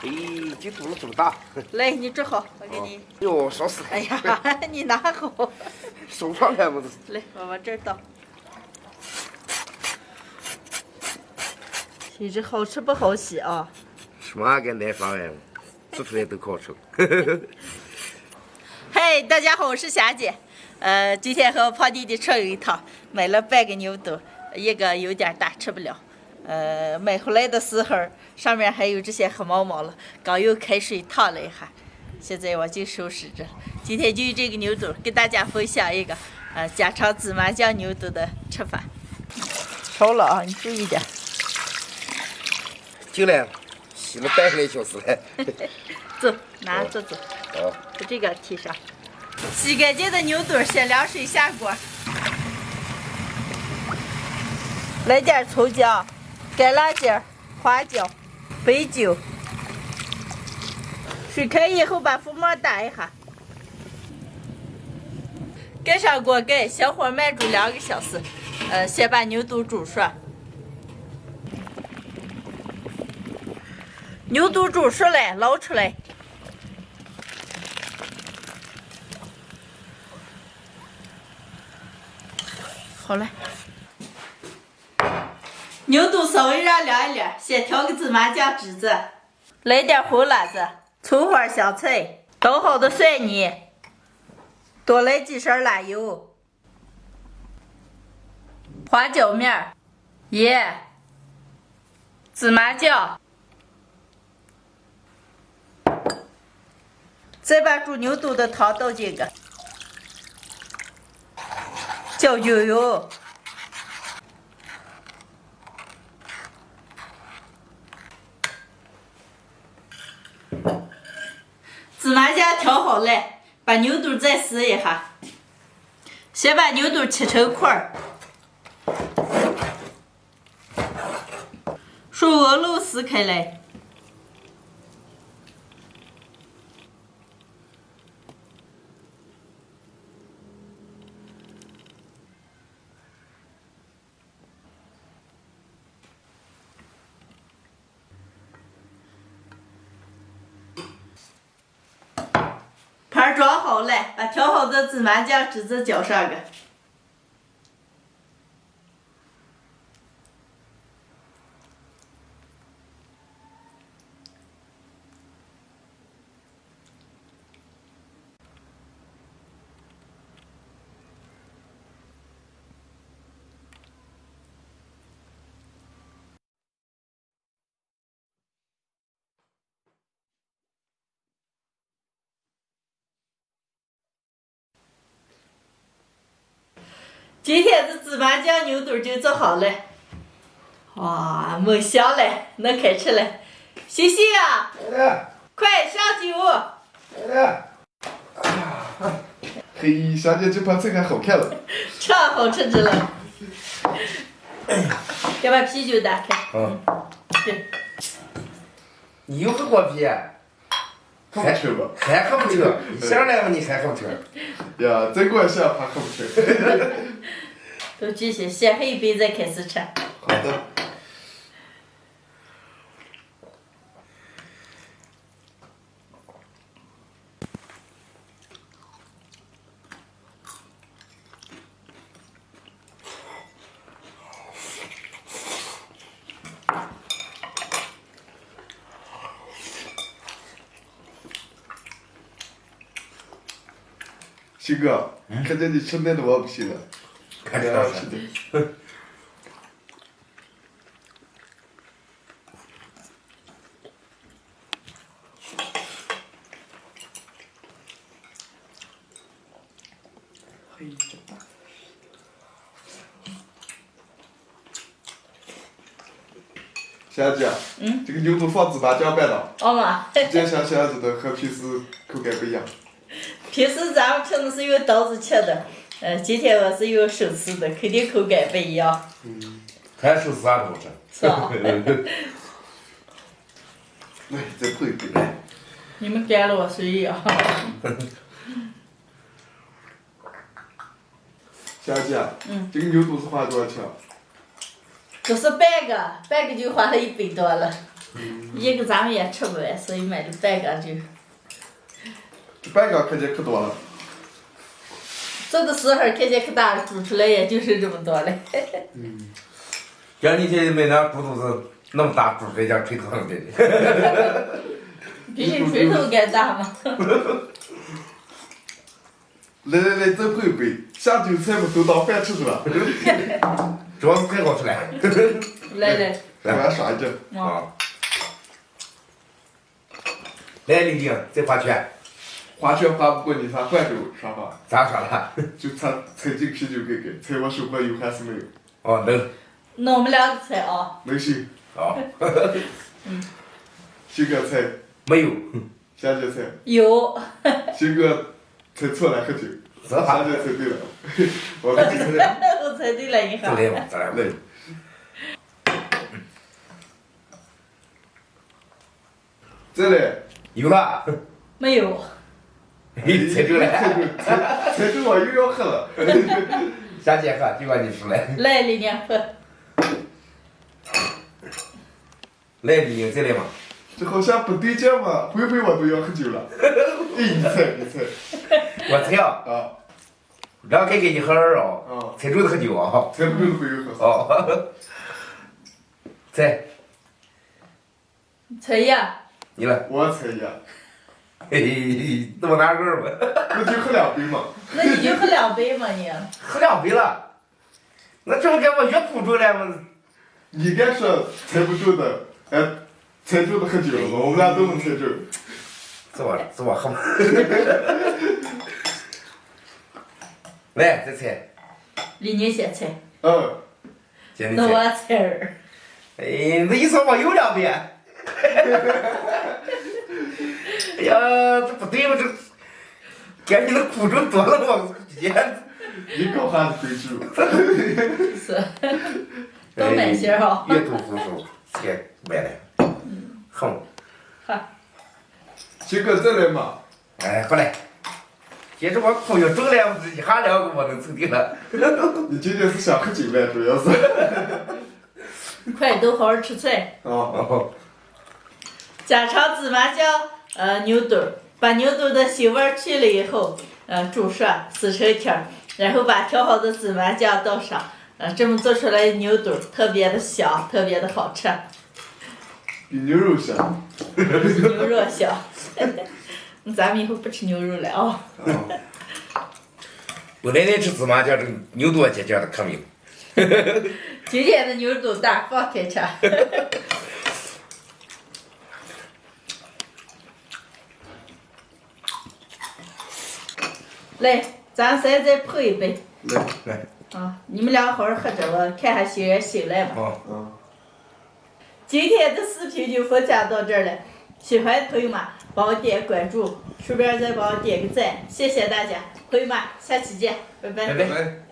哎，这肚子这么大。来，你煮好，我给你。哟，烧死了！哎呀，你拿好。手上来么子？来，我往这儿倒。其实好吃不好洗啊。什么个耐放呀？煮出来都可好吃。嗨，大家好，我是霞姐。今天和胖弟弟出游一趟，买了半个牛肚，一个有点大，吃不了。买回来的时候上面还有这些黑毛毛了，刚用开水烫了一下，现在我就收拾着。今天就用这个牛肚跟大家分享一个家常芝麻酱牛肚的吃法。烧了啊，你注意点。进来，洗了半个小时了。走，拿着走。好。把这个提上。洗干净的牛肚先凉水下锅，来点葱姜、干辣椒、花椒、白酒。水开以后把浮沫打一下，盖上锅盖，小火慢煮2个小时。先把牛肚煮熟。牛肚煮熟了，捞出来。好了，牛肚稍微让凉一凉，先调个芝麻酱汁子，来点红辣子、葱花、香菜，捣好的蒜泥，多来几勺辣油，花椒面、盐、芝麻酱，再把煮牛肚的汤倒进去。浇酒油，芝麻酱调好了，把牛肚再撕一下。先把牛肚切成块儿，用鹅肉撕开来。盘装好了，把调好的芝麻酱汁子浇上去。今天的芝麻酱牛肚就做好了，哇，没香了，能开吃了。欣欣啊，快上酒！嘿，小姐这盘菜还好看了。这好吃着了。先把啤酒打开。对。你又喝过啤？喝不成吧？还喝不成？你想来吧，你还喝不成？呀，再过一下怕喝不成。都继续，先喝一杯再开始吃。好的。鑫哥，看见你吃面的我不行了。看着了。是的。嘿，这大。霞姐，这个牛肚放芝麻酱拌的，好嘛。这想起来觉得和平时口感不一样。平时咱们吃的是用刀子切的，今天我是用手撕的，肯定口感不一样。还手撕啥都好吃。是吧？来，再碰一杯。你们干了我随意啊。霞姐，这个牛肚是花多少钱？这是半个就花了100多了。一个咱们也吃不完，所以买了半个就。这半个看见可多了。做的时候看见可大了，煮出来也就是这么多了。像你现在买那猪肚子那么大，煮出来像锤头上的。比你锤头该大吗？来，再碰一杯，下酒菜不都当饭吃去了？主要是太好吃了。来，我要啥一件？啊。来，丽晶，再划拳。划拳划不过你，他换手啥法？咋说了？就他踩进啤酒给，猜我手上有还是没有？哦，能。那我们两个猜啊。能行。好。鑫哥猜。没有。霞姐猜。有。鑫哥猜错了喝酒。霞姐猜对了。我猜对了。我猜对了，你看。再来吧，再来。再来。有了。没有。猜中了。猜中我又要喝了。霞姐喝，就按你说来。来，丽娘喝。来，丽晶再来嘛。这好像不对劲嘛，回我都要喝酒了。你猜。我猜啊。啊。让开给你喝点啊。猜中的喝酒啊。猜不中的回去喝。哦。猜。猜呀。你了。我猜呀。嘿嘿，这么难个吗？那就喝2杯嘛。那你就喝2杯嘛你。喝2杯了。那这不给我越苦中了吗？你该说猜不中的，猜中的喝酒了嘛，我们俩都能猜中。是我喝嘛。来，再猜。李宁先猜。那我猜儿。哎，那意思我有2杯。哎呀，这不对吧？这感觉那苦中多了我也。你搞啥子规矩？是。多买些啊。阅读服输，才买了。哼。好。鑫哥再来嘛。哎，不来。接着我朋友中了，一下2个我能凑定了。你今天是想喝酒呗，主要是。快都好好吃菜。家常芝麻酱牛肚，把牛肚的腥味去了以后，煮熟撕成条，然后把调好的芝麻酱倒上，这么做出来的牛肚特别的香，特别的好吃。比牛肉香。比牛肉香。咱们以后不吃牛肉了啊。我奶奶吃芝麻酱，这牛肚姐酱的可没有。今天的牛肚大放开吃。来，咱仨再碰一杯。来。你们俩好好喝着，我看下新人醒来嘛。今天的视频就分享到这儿了，喜欢的朋友们帮我点关注，顺便再帮我点个赞，谢谢大家，朋友们，下期见，拜拜。拜拜。